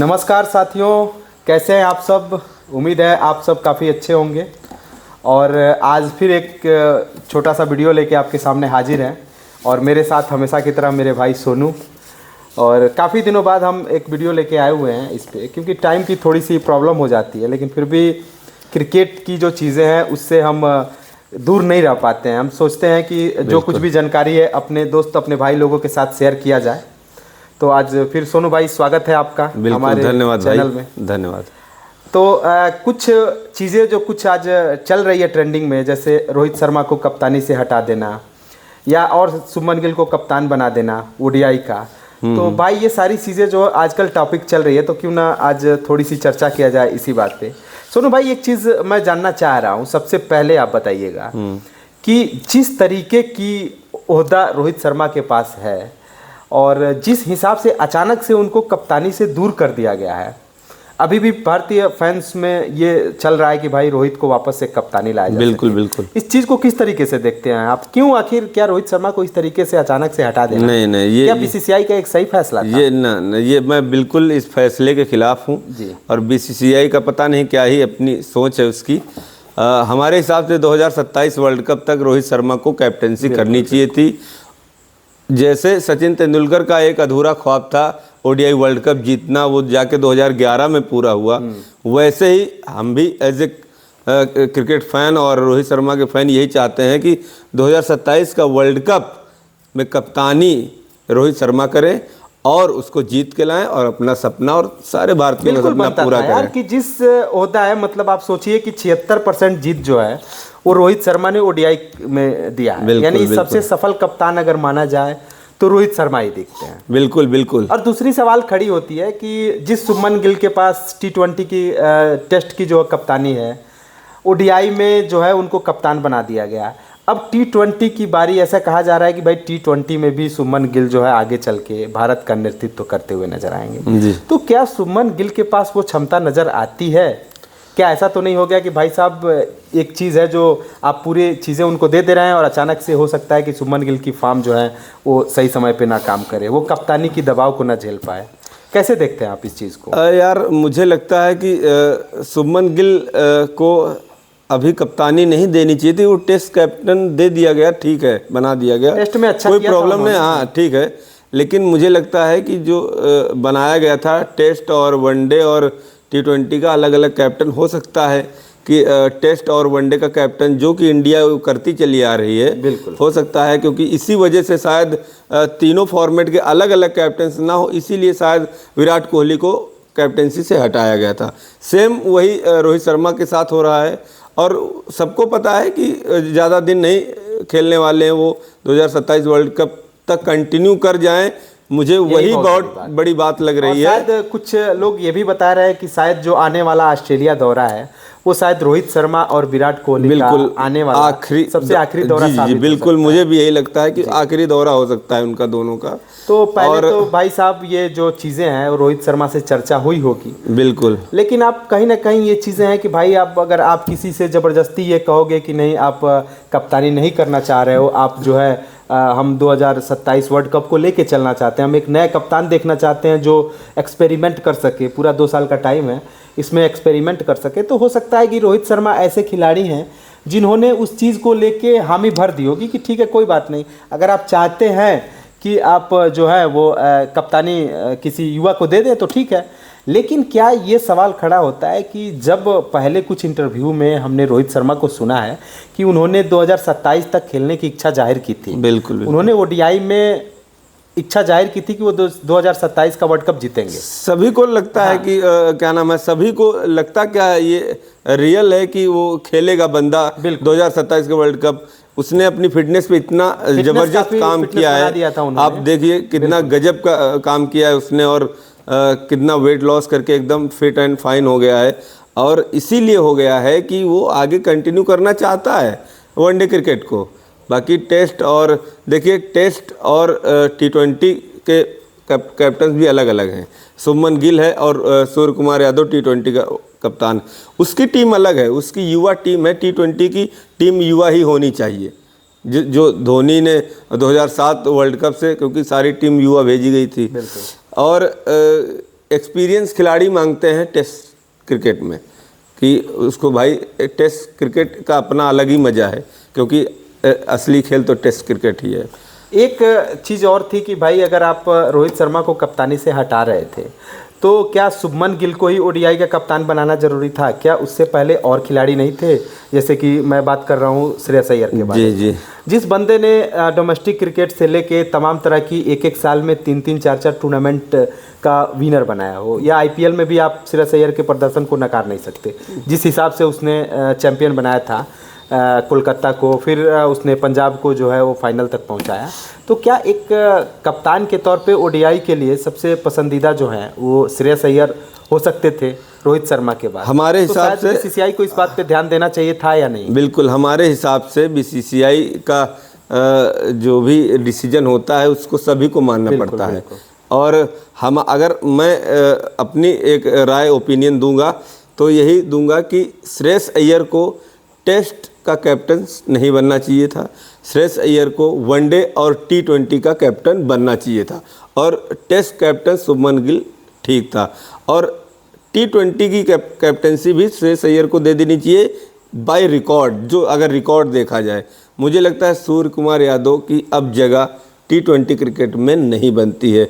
नमस्कार साथियों, कैसे हैं आप सब। उम्मीद है आप सब काफ़ी अच्छे होंगे। और आज फिर एक छोटा सा वीडियो लेके आपके सामने हाजिर हैं और मेरे साथ हमेशा की तरह मेरे भाई सोनू। और काफ़ी दिनों बाद हम एक वीडियो लेके आए हुए हैं इस पे, क्योंकि टाइम की थोड़ी सी प्रॉब्लम हो जाती है, लेकिन फिर भी क्रिकेट की जो चीज़ें हैं उससे हम दूर नहीं रह पाते हैं। हम सोचते हैं कि जो कुछ भी जानकारी है अपने दोस्त अपने भाई लोगों के साथ शेयर किया जाए। तो आज फिर सोनू भाई स्वागत है आपका हमारे धन्यवाद चैनल भाई, में। धन्यवाद। तो कुछ चीज़ें जो कुछ आज चल रही है ट्रेंडिंग में, जैसे रोहित शर्मा को कप्तानी से हटा देना या और शुभमन गिल को कप्तान बना देना ओडीआई का। तो भाई ये सारी चीज़ें जो आजकल टॉपिक चल रही है, तो क्यों ना आज थोड़ी सी चर्चा किया जाए इसी बात पे। सोनू भाई एक चीज़ मैं जानना चाह रहा हूँ, सबसे पहले आप बताइएगा कि जिस तरीके की ओहदा रोहित शर्मा के पास है और जिस हिसाब से अचानक से उनको कप्तानी से दूर कर दिया गया है, अभी भी भारतीय फैंस में ये चल रहा है कि भाई रोहित को वापस से कप्तानी लाया जाए। बिल्कुल बिल्कुल। इस चीज़ को किस तरीके से देखते हैं आप? क्यों आखिर क्या रोहित शर्मा को इस तरीके से अचानक से हटा देना? नहीं, ये क्या बीसीसीआई का एक सही फैसला था? ये मैं बिल्कुल इस फैसले के खिलाफ हूँ। और बीसीसीआई का पता नहीं क्या ही अपनी सोच है उसकी। हमारे हिसाब से 2027 वर्ल्ड कप तक रोहित शर्मा को कैप्टेंसी करनी चाहिए थी। जैसे सचिन तेंदुलकर का एक अधूरा ख्वाब था ओडीआई वर्ल्ड कप जीतना, वो जाके 2011 में पूरा हुआ, वैसे ही हम भी एज ए क्रिकेट फैन और रोहित शर्मा के फैन यही चाहते हैं कि 2027 का वर्ल्ड कप में कप्तानी रोहित शर्मा करें और उसको जीत के लाएं और अपना सपना और सारे भारतीयों का सपना पूरा करें। कि जिस ओहदा है, मतलब आप सोचिए कि 76% जीत जो है वो रोहित शर्मा ने ओडीआई में दिया है। यानी सबसे सफल कप्तान अगर माना जाए तो रोहित शर्मा ही दिखते हैं। बिल्कुल बिल्कुल। और दूसरी सवाल खड़ी होती है कि जिस शुभमन गिल के पास T20 की टेस्ट की जो कप्तानी है, ओडीआई में जो है उनको कप्तान बना दिया गया। अब T20 की बारी, ऐसा कहा जा रहा है कि भाई T20 में भी शुभमन गिल जो है आगे चल के भारत का नेतृत्व करते हुए नजर आएंगे। तो क्या शुभमन गिल के पास वो क्षमता नजर आती है? क्या ऐसा तो नहीं हो गया कि भाई साहब एक चीज़ है जो आप पूरी चीज़ें उनको दे रहे हैं और अचानक से हो सकता है कि शुभमन गिल की फॉर्म जो है वो सही समय पे ना काम करे, वो कप्तानी की दबाव को ना झेल पाए? कैसे देखते हैं आप इस चीज़ को? यार मुझे लगता है कि शुभमन गिल को अभी कप्तानी नहीं देनी चाहिए थी। वो टेस्ट कैप्टन दे दिया गया, ठीक है, बना दिया गया, टेस्ट में अच्छा कोई प्रॉब्लम नहीं, हाँ ठीक है। लेकिन मुझे लगता है कि जो बनाया गया था टेस्ट और वनडे और T20 का अलग अलग कैप्टन हो सकता है कि टेस्ट और वनडे का कैप्टन जो कि इंडिया करती चली आ रही है, बिल्कुल हो सकता है, क्योंकि इसी वजह से शायद तीनों फॉर्मेट के अलग अलग कैप्टन ना हो, इसीलिए शायद विराट कोहली को कैप्टनसी से हटाया गया था। सेम वही रोहित शर्मा के साथ हो रहा है और सबको पता है कि ज़्यादा दिन नहीं खेलने वाले हैं वो। 2027 वर्ल्ड कप तक कंटिन्यू कर जाएं, मुझे वही बहुत बड़ी बात लग रही है। शायद कुछ लोग ये भी बता रहे हैं कि शायद जो आने वाला ऑस्ट्रेलिया दौरा है वो शायद रोहित शर्मा और विराट कोहली का आने वाला सबसे आखिरी दौरा साबित हो बिल्कुल, सकता है। मुझे भी यही लगता है कि आखिरी दौरा हो सकता है उनका दोनों का। तो पहले तो भाई साहब ये जो चीज़ें हैं रोहित शर्मा से चर्चा हुई होगी, बिल्कुल, लेकिन आप कहीं ना कहीं ये चीज़ें हैं कि भाई आप अगर आप किसी से ज़बरदस्ती ये कहोगे कि नहीं आप कप्तानी नहीं करना चाह रहे हो, आप जो है हम 2027 वर्ल्ड कप को लेके चलना चाहते हैं, हम एक नया कप्तान देखना चाहते हैं जो एक्सपेरिमेंट कर सके, पूरा 2 साल का टाइम है इसमें एक्सपेरिमेंट कर सके, तो हो सकता है कि रोहित शर्मा ऐसे खिलाड़ी हैं जिन्होंने उस चीज़ को लेके हामी भर दी होगी कि ठीक है कोई बात नहीं, अगर आप चाहते हैं कि आप जो है वो कप्तानी किसी युवा को दे दें तो ठीक है। लेकिन क्या ये सवाल खड़ा होता है कि जब पहले कुछ इंटरव्यू में हमने रोहित शर्मा को सुना है कि उन्होंने 2027 तक खेलने की इच्छा जाहिर की थी। बिल्कुल। उन्होंने ओडीआई में इच्छा जाहिर की थी कि वो 2027 का वर्ल्ड कप जीतेंगे। सभी को लगता है कि क्या नाम है, सभी को लगता क्या ये रियल है कि वो खेलेगा बंदा 2027 का वर्ल्ड कप। उसने अपनी फिटनेस पे इतना जबरदस्त काम किया है, आप देखिए कितना गजब का काम किया है उसने, और कितना वेट लॉस करके एकदम फिट एंड फाइन हो गया है। और इसीलिए हो गया है कि वो आगे कंटिन्यू करना चाहता है वनडे क्रिकेट को। बाकी टेस्ट और देखिए, टेस्ट और T20 के कैप्टन भी अलग अलग हैं। शुभमन गिल है और सूर्य कुमार यादव T20 का कप्तान, उसकी टीम अलग है, उसकी युवा टीम है। T20 की टीम युवा ही होनी चाहिए, जो धोनी ने 2007 वर्ल्ड कप से, क्योंकि सारी टीम युवा भेजी गई थी। और एक्सपीरियंस खिलाड़ी मांगते हैं टेस्ट क्रिकेट में, कि उसको भाई टेस्ट क्रिकेट का अपना अलग ही मज़ा है, क्योंकि असली खेल तो टेस्ट क्रिकेट ही है। एक चीज़ और थी कि भाई अगर आप रोहित शर्मा को कप्तानी से हटा रहे थे तो क्या शुभमन गिल को ही ओडीआई का कप्तान बनाना जरूरी था? क्या उससे पहले और खिलाड़ी नहीं थे? जैसे कि मैं बात कर रहा हूँ श्रेयस अय्यर के बारे में, जी। जिस बंदे ने डोमेस्टिक क्रिकेट से लेके तमाम तरह की एक साल में 3-3, 4-4 टूर्नामेंट का विनर बनाया हो, या आईपीएल में भी आप श्रेयस अय्यर के प्रदर्शन को नकार नहीं सकते। जिस हिसाब से उसने चैंपियन बनाया था कोलकाता को, फिर उसने पंजाब को जो है वो फाइनल तक पहुंचाया, तो क्या एक कप्तान के तौर पे ओडीआई के लिए सबसे पसंदीदा जो हैं वो श्रेयस अय्यर हो सकते थे रोहित शर्मा के बाद? हमारे हिसाब से बीसीसीआई को इस बात पे ध्यान देना चाहिए था या नहीं? बिल्कुल, हमारे हिसाब से बीसीसीआई का जो भी डिसीजन होता है उसको सभी को मानना पड़ता है। और हम अगर मैं अपनी एक राय ओपिनियन दूंगा तो यही दूंगा कि श्रेयस अय्यर को टेस्ट का कैप्टन नहीं बनना चाहिए था। श्रेयस अय्यर को वनडे और T20 का कैप्टन बनना चाहिए था, और टेस्ट कैप्टन शुभमन गिल ठीक था, और T20 की कैप्टनसी भी श्रेयस अय्यर को दे देनी चाहिए बाय रिकॉर्ड। जो अगर रिकॉर्ड देखा जाए, मुझे लगता है सूर्य कुमार यादव की अब जगह T20 क्रिकेट में नहीं बनती है,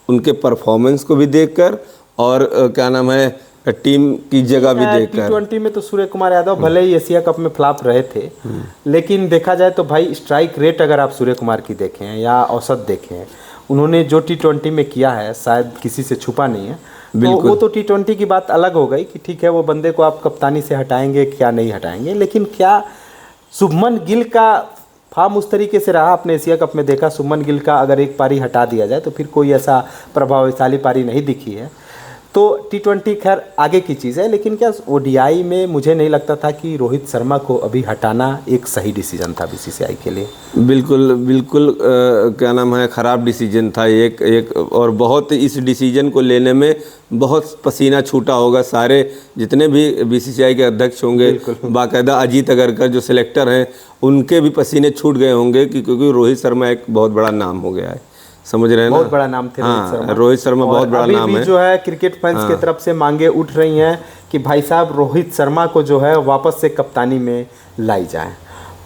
उनके परफॉर्मेंस को भी देखकर और क्या नाम है टीम की जगह भी देखकर। T20 में तो सूर्य कुमार यादव भले ही एशिया कप में फ्लॉप रहे थे, लेकिन देखा जाए तो भाई स्ट्राइक रेट अगर आप सूर्य कुमार की देखें या औसत देखें, उन्होंने जो T20 में किया है शायद किसी से छुपा नहीं है। तो वो तो T20 की बात अलग हो गई कि ठीक है वो बंदे को आप कप्तानी से हटाएंगे क्या नहीं हटाएंगे, लेकिन क्या शुभमन गिल का फॉर्म उस तरीके से रहा? आपने एशिया कप में देखा शुभमन गिल का अगर एक पारी हटा दिया जाए तो फिर कोई ऐसा प्रभावशाली पारी नहीं दिखी है। तो T20 खैर आगे की चीज़ है, लेकिन क्या ओडीआई में मुझे नहीं लगता था कि रोहित शर्मा को अभी हटाना एक सही डिसीजन था बीसीसीआई के लिए। बिल्कुल क्या नाम है ख़राब डिसीजन था एक और बहुत इस डिसीजन को लेने में बहुत पसीना छूटा होगा सारे जितने भी बीसीसीआई के अध्यक्ष होंगे, बाकायदा अजीत अगरकर जो सिलेक्टर हैं उनके भी पसीने छूट गए होंगे कि क्योंकि रोहित शर्मा एक बहुत बड़ा नाम हो गया है, समझ रहे हैं ना? बहुत बड़ा नाम थे रोहित शर्मा बहुत बड़ा नाम है। जो है क्रिकेट फैंस की तरफ से मांगे उठ रही हैं कि भाई साहब रोहित शर्मा को जो है वापस से कप्तानी में लाई जाए।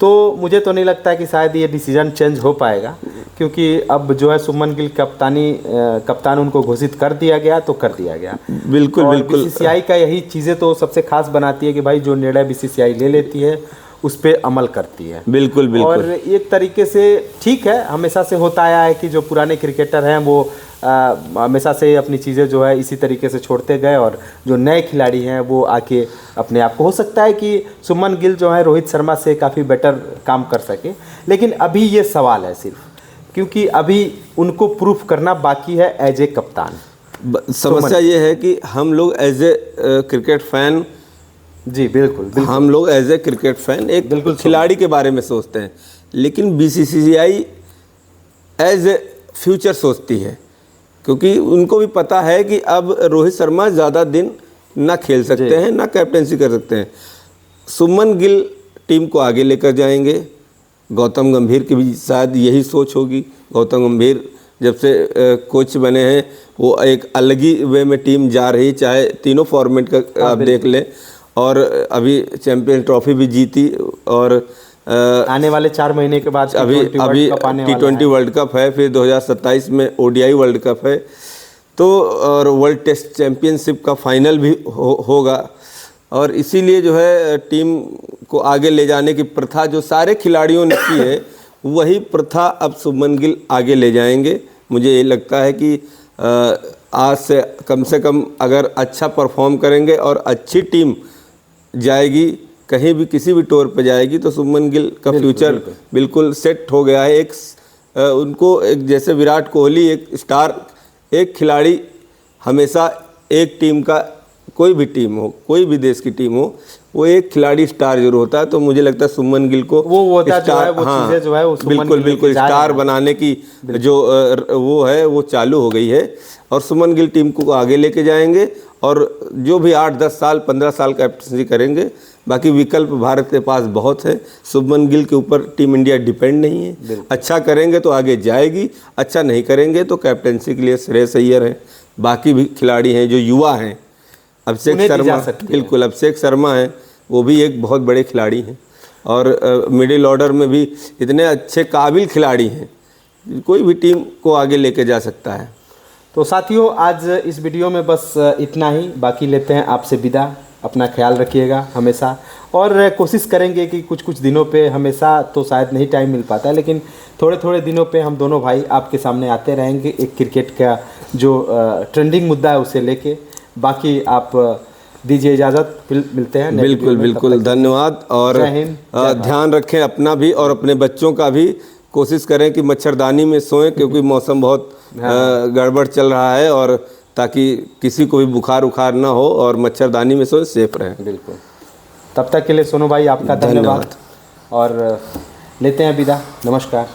तो मुझे तो नहीं लगता है कि शायद ये डिसीजन चेंज हो पाएगा, क्योंकि अब जो है शुभमन गिल कप्तान उनको घोषित कर दिया गया तो कर दिया गया। बिल्कुल बीसीसीआई का यही चीज़ें तो सबसे खास बनाती है कि भाई जो निर्णय बीसीसीआई ले लेती है उस पर अमल करती है। बिल्कुल और एक तरीके से ठीक है, हमेशा से होता आया है कि जो पुराने क्रिकेटर हैं वो हमेशा से अपनी चीज़ें जो है इसी तरीके से छोड़ते गए, और जो नए खिलाड़ी हैं वो आके अपने आप को, हो सकता है कि शुभमन गिल जो है रोहित शर्मा से काफ़ी बेटर काम कर सके, लेकिन अभी ये सवाल है सिर्फ क्योंकि अभी उनको प्रूफ करना बाकी है एज ए कप्तान। समस्या ये है कि हम लोग एज ए क्रिकेट फैन, जी बिल्कुल हम लोग एज ए क्रिकेट फैन एक बिल्कुल खिलाड़ी के बारे में सोचते हैं, लेकिन बीसीसीआई एज ए फ्यूचर सोचती है, क्योंकि उनको भी पता है कि अब रोहित शर्मा ज़्यादा दिन ना खेल सकते हैं ना कैप्टेंसी कर सकते हैं। शुभमन गिल टीम को आगे लेकर जाएंगे। गौतम गंभीर की भी शायद यही सोच होगी। गौतम गंभीर जब से कोच बने हैं वो एक अलग ही वे में टीम जा रही, चाहे तीनों फॉर्मेट का आप देख लें, और अभी चैंपियन ट्रॉफी भी जीती, और आने वाले 4 महीने के बाद अभी T20 वर्ल्ड कप है, फिर 2027 में ODI वर्ल्ड कप है, तो और वर्ल्ड टेस्ट चैंपियनशिप का फाइनल भी होगा। और इसीलिए जो है टीम को आगे ले जाने की प्रथा जो सारे खिलाड़ियों ने की है वही प्रथा अब शुभमन गिल आगे ले जाएंगे। मुझे ये लगता है कि आज से कम अगर अच्छा परफॉर्म करेंगे और अच्छी टीम जाएगी, कहीं भी किसी भी टूर पे जाएगी, तो शुभमन गिल का फ्यूचर बिल्कुल सेट हो गया है। उनको एक जैसे विराट कोहली एक स्टार, एक खिलाड़ी हमेशा एक टीम का, कोई भी टीम हो, कोई भी देश की टीम हो, वो एक खिलाड़ी स्टार जरूर होता है। तो मुझे लगता है शुभमन गिल को वो स्टार, हाँ, जो है वो बिल्कुल स्टार बनाने की जो वो है वो चालू हो गई है, और शुभमन गिल टीम को आगे लेके जाएंगे, और जो भी 8-10 साल 15 साल कैप्टनसी करेंगे, बाकी विकल्प भारत के पास बहुत है। शुभमन गिल के ऊपर टीम इंडिया डिपेंड नहीं है। अच्छा करेंगे तो आगे जाएगी, अच्छा नहीं करेंगे तो कैप्टनसी के लिए श्रेयस अय्यर है। बाकी भी खिलाड़ी हैं जो युवा हैं, अभिषेक उन्हें दी शर्मा, जा सकती है। बिल्कुल अभिषेक शर्मा हैं, वो भी एक बहुत बड़े खिलाड़ी हैं। और मिडिल ऑर्डर में भी इतने अच्छे काबिल खिलाड़ी हैं, कोई भी टीम को आगे लेके जा सकता है। तो साथियों, आज इस वीडियो में बस इतना ही। बाकी लेते हैं आपसे विदा। अपना ख्याल रखिएगा हमेशा, और कोशिश करेंगे कि कुछ कुछ दिनों पे, हमेशा तो शायद नहीं टाइम मिल पाता है, लेकिन थोड़े थोड़े दिनों पे हम दोनों भाई आपके सामने आते रहेंगे एक क्रिकेट का जो ट्रेंडिंग मुद्दा है उसे लेके। बाकी आप दीजिए इजाज़त, मिलते हैं नेक्स्ट वीडियो बिल्कुल में। बिल्कुल, धन्यवाद। और जय हिंद, जय भारत। ध्यान रखें अपना भी और अपने बच्चों का भी। कोशिश करें कि मच्छरदानी में सोएं, क्योंकि मौसम बहुत गड़बड़ चल रहा है, और ताकि किसी को भी बुखार उखार ना हो, और मच्छरदानी में सोएं, सेफ रहें। बिल्कुल। तब तक के लिए सोनू भाई आपका धन्यवाद, और लेते हैं विदा। नमस्कार।